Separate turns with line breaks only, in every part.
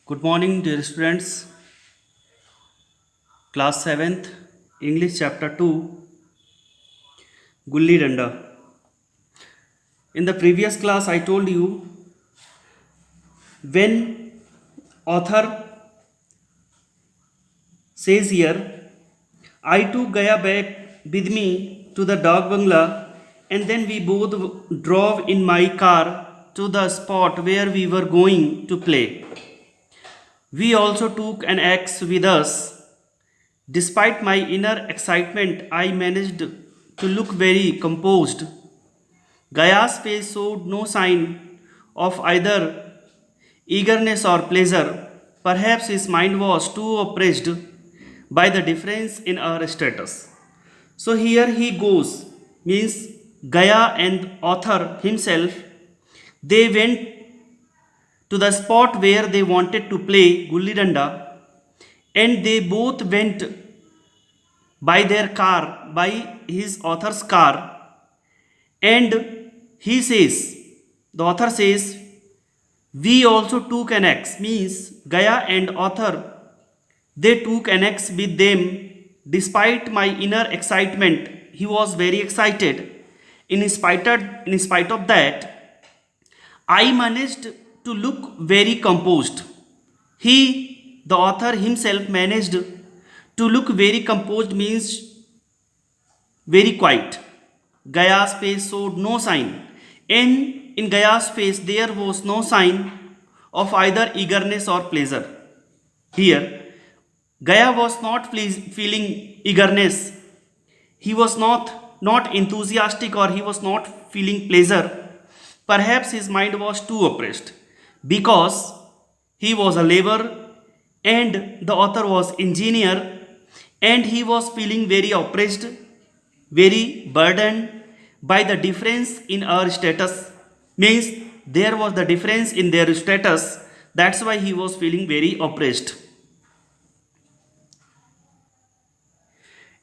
Good morning, dear students. Class 7th, English Chapter 2, Gulli Danda. In the previous class, I told you when author says here, I took Gaya back with me to the dog bungalow and then we both drove in my car to the spot where we were going to play. We also took an axe with us. Despite my inner excitement, I managed to look very composed. Gaya's face showed no sign of either eagerness or pleasure. Perhaps his mind was too oppressed by the difference in our status. So here he goes, means Gaya and author himself, they went to the spot where they wanted to play Gulli Danda and they both went by their car, by his author's car, and he says, the author says, we also took an axe, means Gaya and author, they took an axe with them. Despite my inner excitement, he was very excited. In spite of that, I managed to look very composed. He, the author himself, managed to look very composed, means very quiet. Gaya's face showed no sign, and in Gaya's face there was no sign of either eagerness or pleasure. Here, Gaya was not feeling eagerness. He was not enthusiastic or he was not feeling pleasure. Perhaps his mind was too oppressed because he was a laborer and the author was engineer and he was feeling very oppressed, very burdened by the difference in our status. Means there was the difference in their status. That's why he was feeling very oppressed.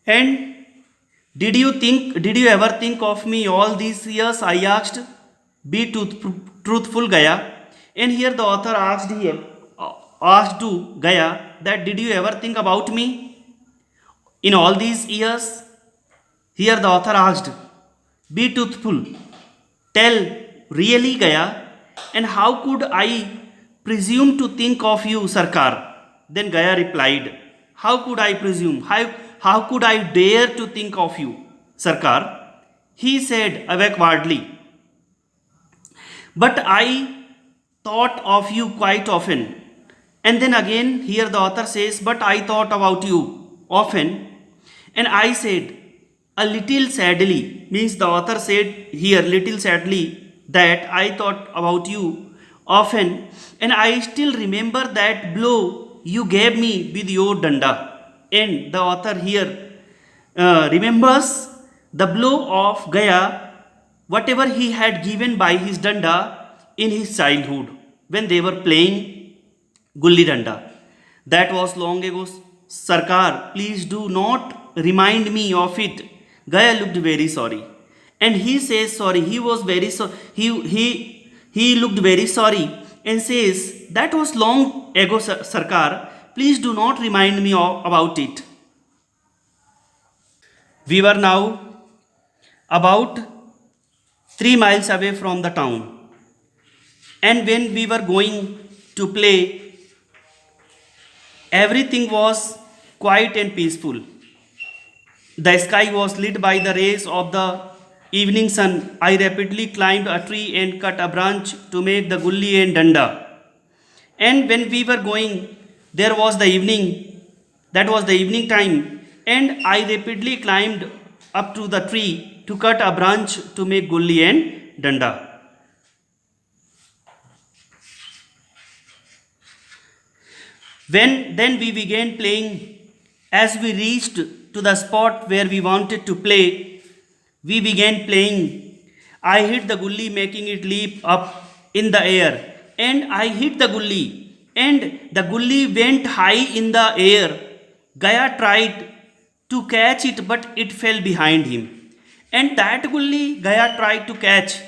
And did you ever think of me all these years? I asked. Be truthful, Gaya. And here the author asked to Gaya that did you ever think about me in all these years? Here the author asked, be truthful. Tell really, Gaya. And how could I presume to think of you, Sarkar? Then Gaya replied, how could I presume? How could I dare to think of you, Sarkar? He said awkwardly, but I thought of you quite often. And then again, here the author says, but I thought about you often. And I said, a little sadly, means the author said here, little sadly, that I thought about you often. And I still remember that blow you gave me with your danda. And the author here remembers the blow of Gaya, whatever he had given by his danda in his childhood when they were playing Gulli Danda. That was long ago. Sarkar, please do not remind me of it. Gaya looked very sorry. And he says sorry. He was very sorry. He looked very sorry and says, that was long ago, Sarkar. Please do not remind me about it. We were now about 3 miles away from the town. And when we were going to play, everything was quiet and peaceful. The sky was lit by the rays of the evening sun. I rapidly climbed a tree and cut a branch to make the gulli and danda. And when we were going, there was the evening, that was the evening time, and I rapidly climbed up to the tree to cut a branch to make gulli and danda. When then we began playing, as we reached to the spot where we wanted to play, we began playing. I hit the gulli, making it leap up in the air, and I hit the gulli, and the gulli went high in the air. Gaya tried to catch it, but it fell behind him. And that gulli Gaya tried to catch,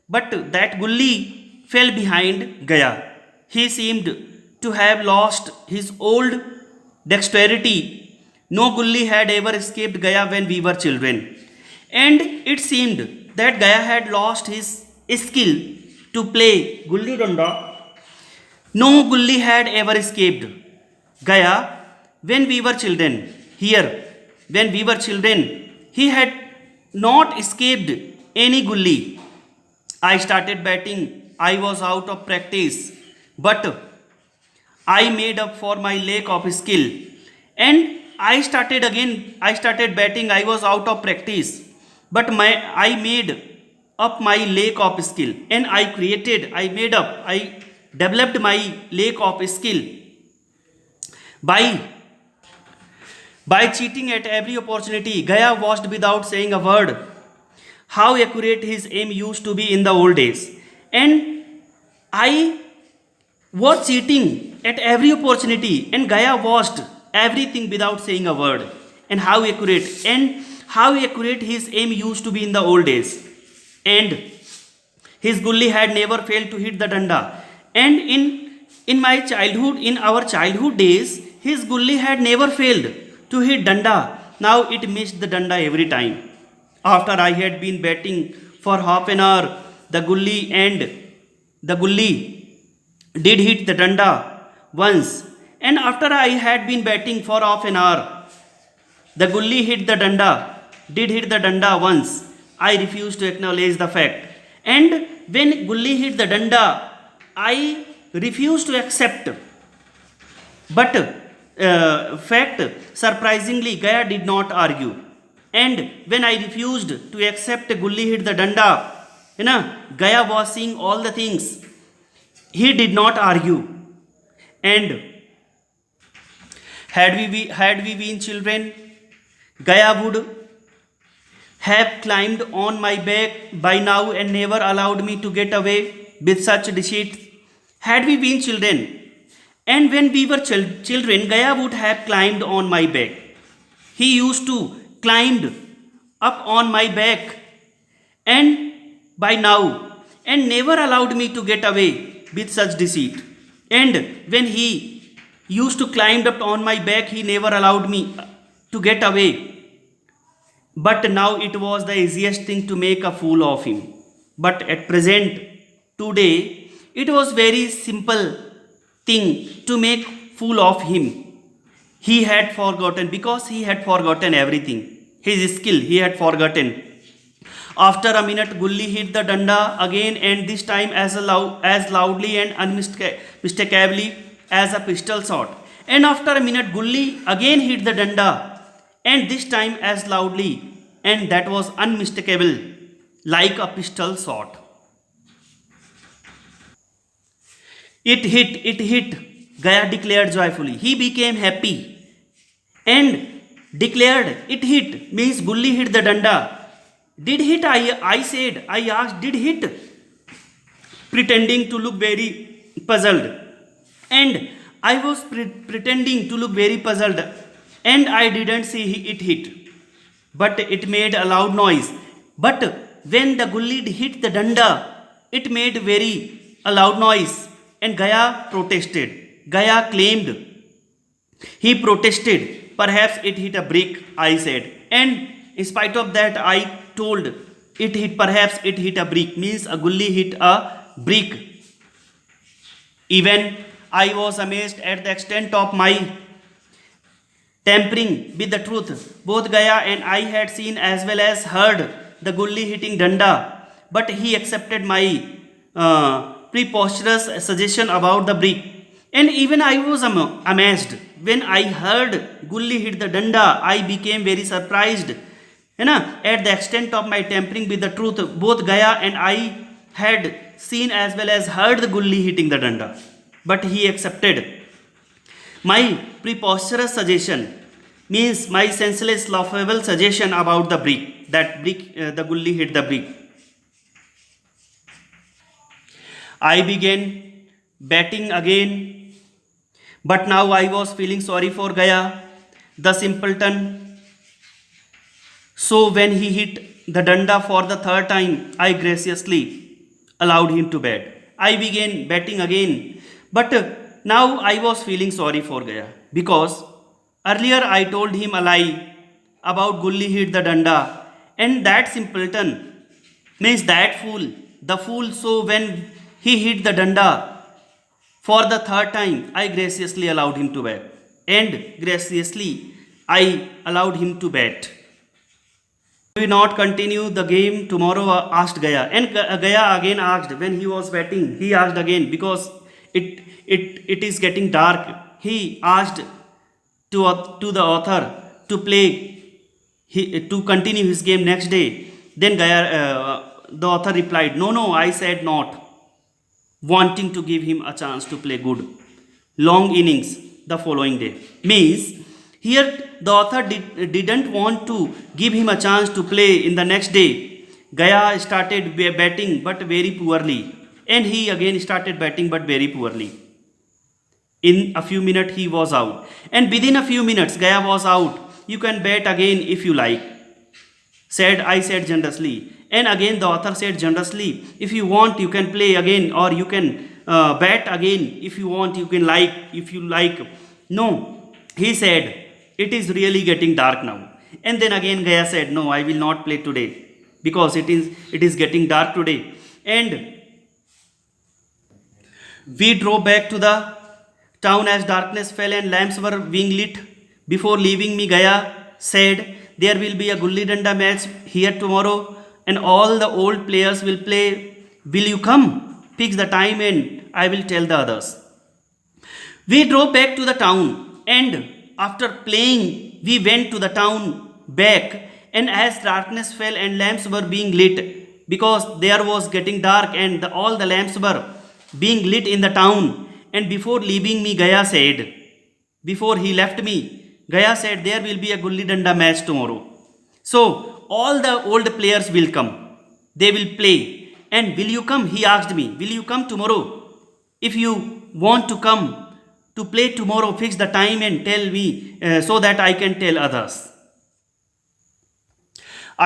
but that gulli fell behind Gaya. He seemed to have lost his old dexterity. No gully had ever escaped Gaya when we were children. And it seemed that Gaya had lost his skill to play gulli danda. No gully had ever escaped Gaya when we were children. Here, when we were children, he had not escaped any gully. I started batting. I was out of practice, but I made up for my lack of skill. And I started again. I started batting. I was out of practice, but I made up my lack of skill. And I developed my lack of skill by cheating at every opportunity. Gaya watched without saying a word. How accurate his aim used to be in the old days. And I was cheating at every opportunity, and Gaya watched everything without saying a word. And how accurate his aim used to be in the old days. And his gully had never failed to hit the danda. And in our childhood days, his gully had never failed to hit danda. Now it missed the danda every time. After I had been batting for half an hour, the gully did hit the danda once. And after I had been batting for half an hour, the gully did hit the danda once. I refused to acknowledge the fact. And when gully hit the danda, I refused to accept. But fact, surprisingly, Gaya did not argue. And when I refused to accept gully hit the danda, Gaya was seeing all the things. He did not argue. And had we been children, Gaya would have climbed on my back by now and never allowed me to get away with such deceit. Had we been children, and when we were children, Gaya would have climbed on my back. He used to climb up on my back and by now and never allowed me to get away with such deceit. And when he used to climb up on my back, he never allowed me to get away. But now it was the easiest thing to make a fool of him. But at present, today, it was very simple thing to make fool of him. He had forgotten, because he had forgotten everything. His skill he had forgotten. After a minute, gully hit the danda again, and this time as loudly and unmistakably as a pistol shot. And after a minute, gully again hit the danda, and this time as loudly, and that was unmistakable, like a pistol shot. It hit, Gaya declared joyfully. He became happy and declared, it hit, means gully hit the danda. Did hit, I said, I asked, did hit? Pretending to look very puzzled. And I was pretending to look very puzzled, and I didn't see it hit. But it made a loud noise. But when the gully hit the danda, it made a loud noise, and Gaya protested. Gaya claimed. He protested. Perhaps it hit a brick, I said. And in spite of that, I told perhaps it hit a brick, means a gully hit a brick. Even I was amazed at the extent of my tampering with the truth. Both Gaya and I had seen as well as heard the gully hitting danda, but he accepted my preposterous suggestion about the brick. And even I was amazed. When I heard gully hit the danda, I became very surprised at the extent of my tampering with the truth. Both Gaya and I had seen as well as heard the gully hitting the danda, but he accepted my preposterous suggestion, means my senseless, laughable suggestion about the brick, the gully hit the brick. I began batting again, but now I was feeling sorry for Gaya, the simpleton. So when he hit the danda for the third time, I graciously allowed him to bat. I began batting again, but Now I was feeling sorry for Gaya because earlier I told him a lie about Gulli hit the danda, and that simpleton means that fool, the fool. So when he hit the danda for the third time, I graciously allowed him to bat, and graciously I allowed him to bat. We not continue the game tomorrow? Asked Gaya, and Gaya again asked when he was batting. He asked again because it is getting dark. He asked to the author to play to continue his game next day. Then Gaya, the author replied, "No, no, I said not," wanting to give him a chance to play good long innings the following day. Means here the author didn't want to give him a chance to play in the next day. Gaya started batting but very poorly, and he again started batting but very poorly. In a few minutes he was out, and within a few minutes Gaya was out. "You can bat again if you like," I said generously. And again the author said generously, "If you want you can play again, or you can bat again if you want, you can like if you like." "No," he said, "it is really getting dark now." And then again Gaya said, "No, I will not play today because it is getting dark today." And we drove back to the town as darkness fell and lamps were being lit. Before leaving me, Gaya said, "There will be a Gulli Danda match here tomorrow and all the old players will play. Will you come? Fix the time and I will tell the others." We drove back to the town, and after playing we went to the town back, and as darkness fell and lamps were being lit, because there was getting dark and all the lamps were being lit in the town. And before leaving me, Gaya said, before he left me, Gaya said, "There will be a Gulli Danda match tomorrow. So all the old players will come. They will play. And will you come?" He asked me, "Will you come tomorrow? If you want to come to play tomorrow, fix the time and tell me so that I can tell others."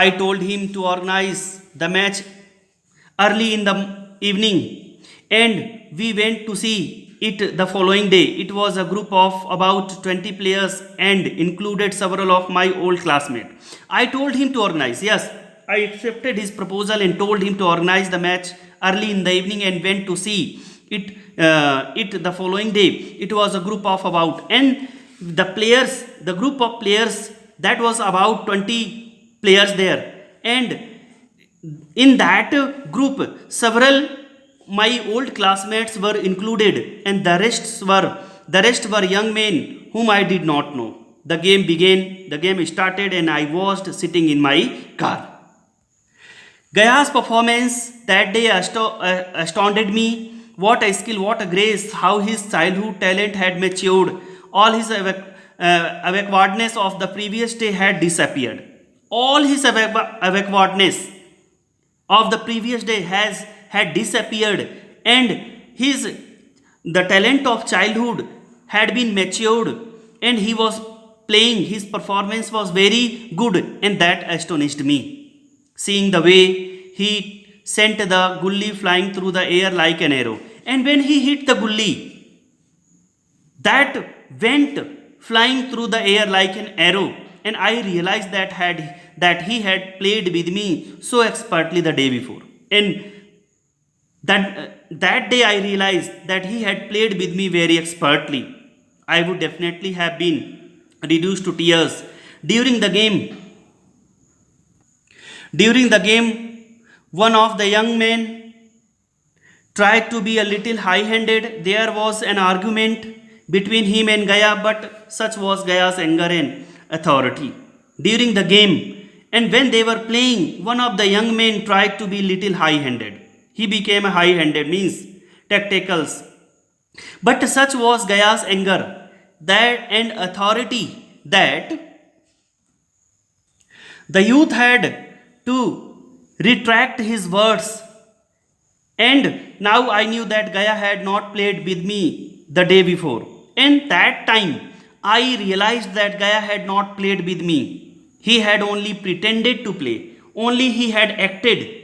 I told him to organize the match early in the evening, and we went to see it the following day. It was a group of about 20 players and included several of my old classmates. I told him to organize. Yes, I accepted his proposal and told him to organize the match early in the evening, and went to see it the following day. It was a group of about, and the group of players, that was about 20 players there, and in that group several my old classmates were included, and the rest were young men whom I did not know. The game began, the game started, and I was sitting in my car. Gaya's performance that day astounded me. What a skill, what a grace, how his childhood talent had matured. All his awkwardness of the previous day had disappeared. All his awkwardness of the previous day had disappeared, and the talent of childhood had been matured, and he was playing. His performance was very good, and that astonished me. Seeing the way he sent the gully flying through the air like an arrow, and when he hit the gully, that went flying through the air like an arrow, and I realized that he had played with me so expertly the day before. And that day I realized that he had played with me very expertly. I would definitely have been reduced to tears during the game. During the game, one of the young men tried to be a little high-handed. There was an argument between him and Gaya, but such was Gaya's anger and authority during the game. And when they were playing, one of the young men tried to be little high-handed. He became a high-handed, means tacticals. But such was Gaya's anger and authority that the youth had to retract his words. And now I knew that Gaya had not played with me the day before. And that time I realized that Gaya had not played with me. He had only pretended to play. Only he had acted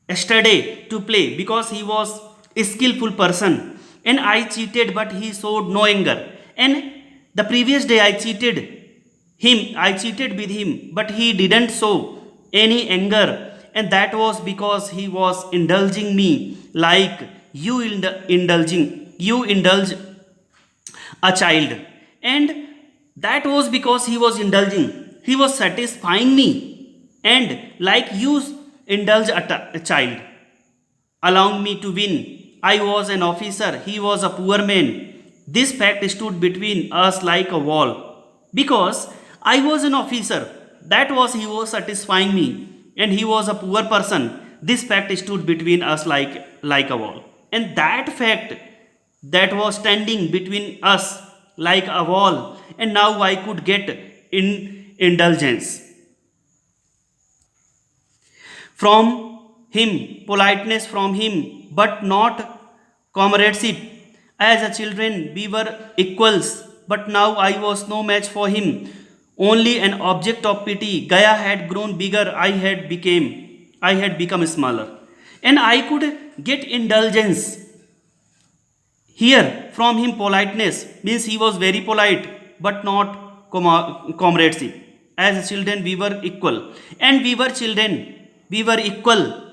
yesterday to play, because he was a skillful person. and I cheated, but he showed no anger. And the previous day I cheated with him, but he didn't show any anger, and that was because he was indulging me like you indulge a child. And that was because he was indulging, he was satisfying me, and like you indulge a child, allowing me to win. I was an officer, he was a poor man. This fact stood between us like a wall. Because I was an officer, that was he was satisfying me, and he was a poor person. This fact stood between us like a wall. And that fact that was standing between us like a wall, and now I could get indulgence from him, politeness from him, but not comradeship. As a children, we were equals, but now I was no match for him, only an object of pity. Gaya had grown bigger, I had become smaller, and I could get indulgence here from him. Politeness means he was very polite, but not comradeship. As children, we were equal, and we were children, we were equal,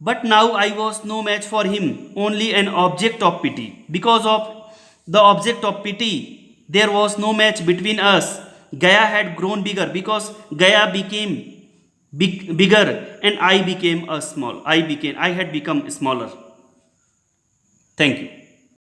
but now I was no match for him, only an object of pity. Because of the object of pity, there was no match between us. Gaya had grown bigger because Gaya became bigger, and I had become smaller. Thank you.